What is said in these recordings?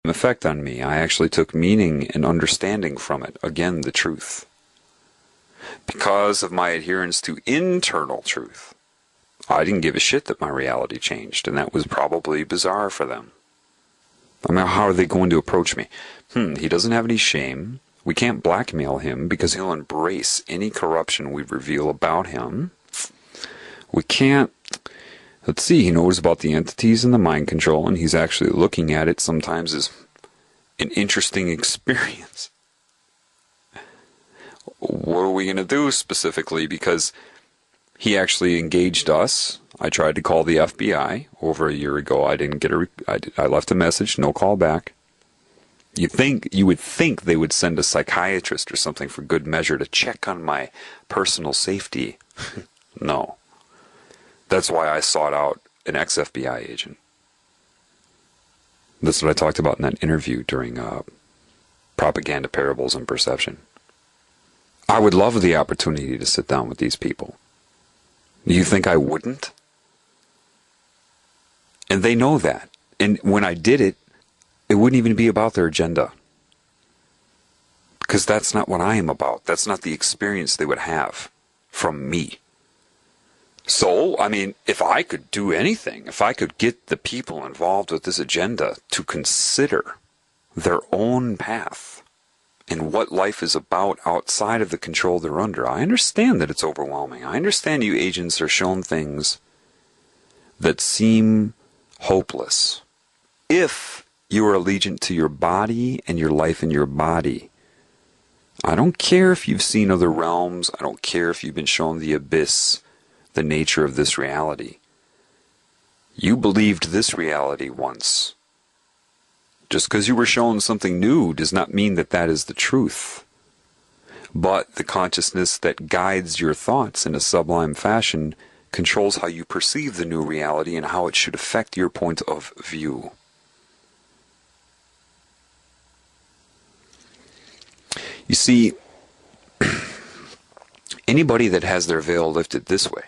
effect on me. I actually took meaning and understanding from it. Again, the truth. Because of my adherence to internal truth, I didn't give a shit that my reality changed, and that was probably bizarre for them. I mean, how are they going to approach me? He doesn't have any shame. We can't blackmail him because he'll embrace any corruption we reveal about him. We can't... Let's see, he knows about the entities and the mind control, and he's actually looking at it sometimes as an interesting experience. What are we going to do specifically? Because he actually engaged us. I tried to call the FBI over a year ago. I didn't get I left a message, no call back. You would think they would send a psychiatrist or something for good measure to check on my personal safety. No. That's why I sought out an ex-FBI agent. That's what I talked about in that interview during Propaganda, Parables, and Perception. I would love the opportunity to sit down with these people. Do you think I wouldn't? And they know that. And when I did it, it wouldn't even be about their agenda. Because that's not what I am about. That's not the experience they would have from me. So, I mean, if I could do anything, if I could get the people involved with this agenda to consider their own path and what life is about outside of the control they're under, I understand that it's overwhelming. I understand you agents are shown things that seem hopeless. If you are allegiant to your body and your life in your body, I don't care if you've seen other realms, I don't care if you've been shown the abyss, the nature of this reality. You believed this reality once. Just because you were shown something new does not mean that that is the truth. But the consciousness that guides your thoughts in a sublime fashion controls how you perceive the new reality and how it should affect your point of view. You see, anybody that has their veil lifted this way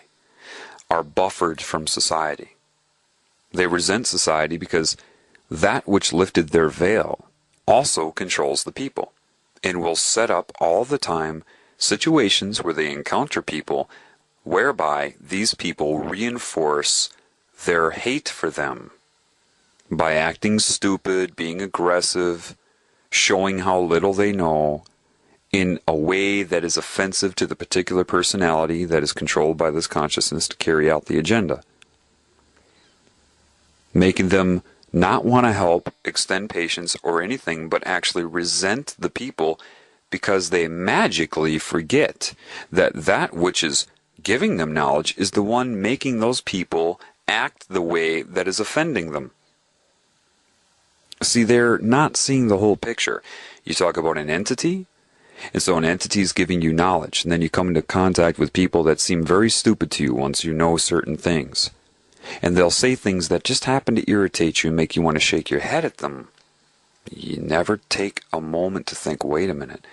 are buffered from society. They resent society because that which lifted their veil also controls the people and will set up all the time situations where they encounter people whereby these people reinforce their hate for them by acting stupid, being aggressive, showing how little they know, in a way that is offensive to the particular personality that is controlled by this consciousness to carry out the agenda. Making them not want to help, extend patience, or anything, but actually resent the people because they magically forget that that which is giving them knowledge is the one making those people act the way that is offending them. See, they're not seeing the whole picture. You talk about an entity, and so an entity is giving you knowledge, and then you come into contact with people that seem very stupid to you once you know certain things. And they'll say things that just happen to irritate you and make you want to shake your head at them. You never take a moment to think, wait a minute,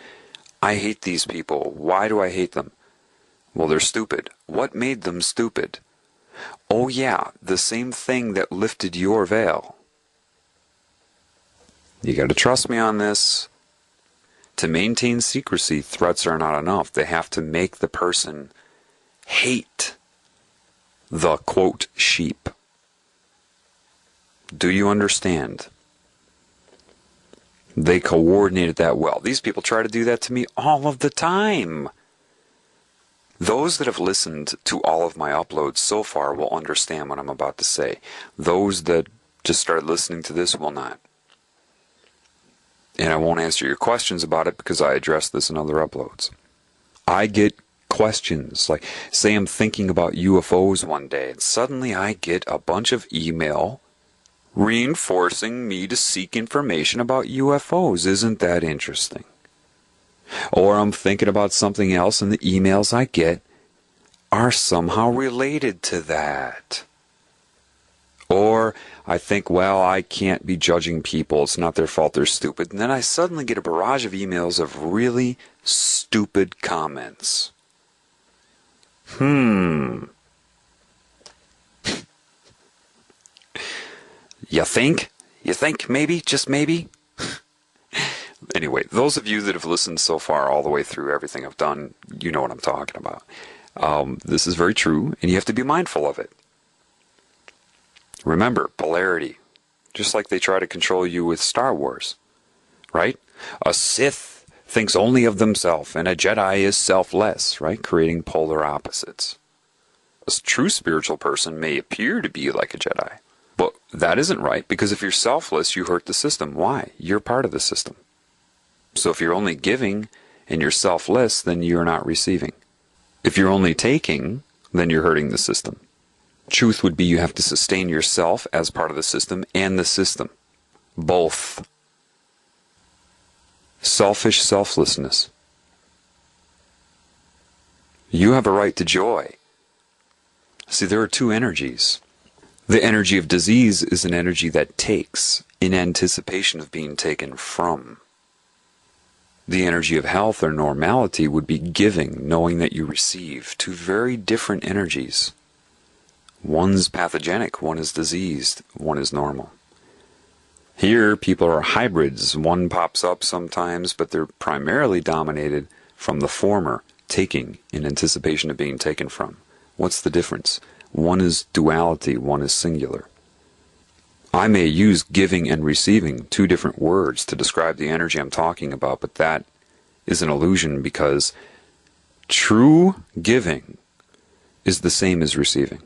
I hate these people. Why do I hate them? Well, they're stupid. What made them stupid? Oh yeah, the same thing that lifted your veil. You got to trust me on this. To maintain secrecy, threats are not enough. They have to make the person hate the, quote, sheep. Do you understand? They coordinated that well. These people try to do that to me all of the time. Those that have listened to all of my uploads so far will understand what I'm about to say. Those that just started listening to this will not. And I won't answer your questions about it because I addressed this in other uploads. I get questions, like, say I'm thinking about UFOs one day, and suddenly I get a bunch of email reinforcing me to seek information about UFOs. Isn't that interesting? Or I'm thinking about something else, and the emails I get are somehow related to that. Or I think, well, I can't be judging people. It's not their fault. They're stupid. And then I suddenly get a barrage of emails of really stupid comments. You think? You think maybe? Just maybe? Anyway, those of you that have listened so far all the way through everything I've done, you know what I'm talking about. This is very true, and you have to be mindful of it. Remember, polarity. Just like they try to control you with Star Wars, right? A Sith thinks only of themselves, and a Jedi is selfless, right? Creating polar opposites. A true spiritual person may appear to be like a Jedi, but that isn't right, because if you're selfless, you hurt the system. Why? You're part of the system. So if you're only giving and you're selfless, then you're not receiving. If you're only taking, then you're hurting the system. Truth would be you have to sustain yourself as part of the system and the system. Both. Selfish selflessness. You have a right to joy. See, there are two energies. The energy of disease is an energy that takes in anticipation of being taken from. The energy of health or normality would be giving, knowing that you receive. Two very different energies. One's pathogenic, one is diseased, one is normal. Here, people are hybrids. One pops up sometimes, but they're primarily dominated from the former, taking in anticipation of being taken from. What's the difference? One is duality, one is singular. I may use giving and receiving, two different words to describe the energy I'm talking about, but that is an illusion, because true giving is the same as receiving.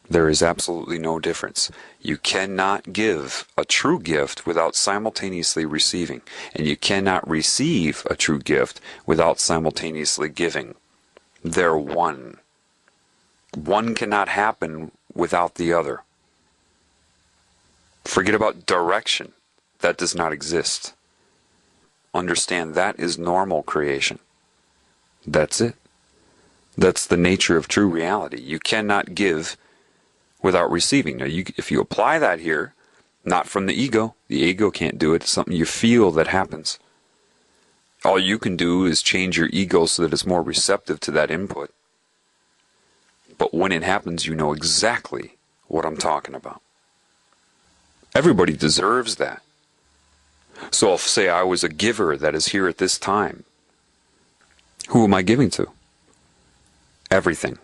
There is absolutely no difference. You cannot give a true gift without simultaneously receiving, and you cannot receive a true gift without simultaneously giving. They're one. One cannot happen without the other. Forget about direction. That does not exist. Understand that is normal creation. That's it. That's the nature of true reality. You cannot give without receiving. Now, if you apply that here, not from the ego can't do it. It's something you feel that happens. All you can do is change your ego so that it's more receptive to that input. But when it happens, you know exactly what I'm talking about. Everybody deserves that. So I'll say I was a giver that is here at this time. Who am I giving to? Everything.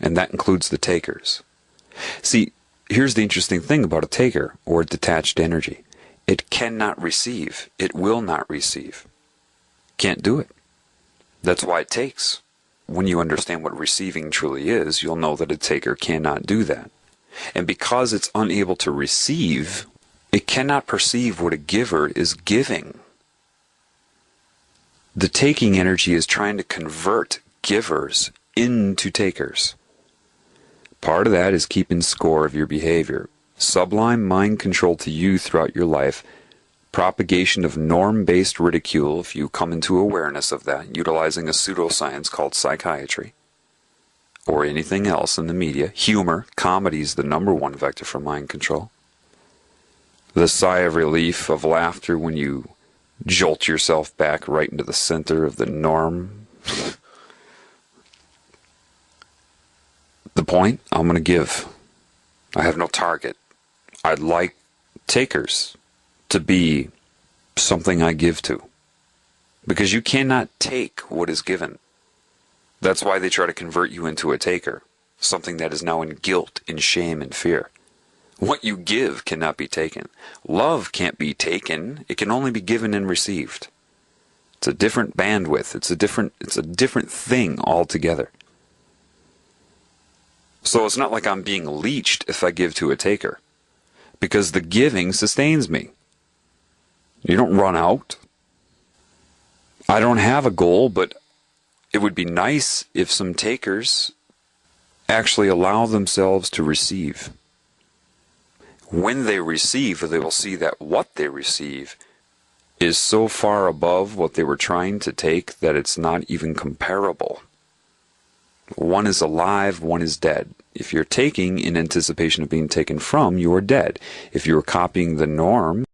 And that includes the takers. See, here's the interesting thing about a taker, or a detached energy. It cannot receive. It will not receive. Can't do it. That's why it takes. When you understand what receiving truly is, you'll know that a taker cannot do that. And because it's unable to receive, it cannot perceive what a giver is giving. The taking energy is trying to convert givers into takers. Part of that is keeping score of your behavior. Sublime mind control to you throughout your life. Propagation of norm-based ridicule, if you come into awareness of that, utilizing a pseudoscience called psychiatry, or anything else in the media. Humor, comedy is the #1 vector for mind control. The sigh of relief of laughter when you jolt yourself back right into the center of the norm. The point, I'm going to give. I have no target. I'd like takers to be something I give to. Because you cannot take what is given. That's why they try to convert you into a taker. Something that is now in guilt, in shame, and fear. What you give cannot be taken. Love can't be taken. It can only be given and received. It's a different bandwidth. It's a different thing altogether. So it's not like I'm being leeched if I give to a taker. Because the giving sustains me. You don't run out. I don't have a goal, but it would be nice if some takers actually allow themselves to receive. When they receive, they will see that what they receive is so far above what they were trying to take that it's not even comparable. One is alive, one is dead. If you're taking in anticipation of being taken from, you are dead. If you're copying the norm,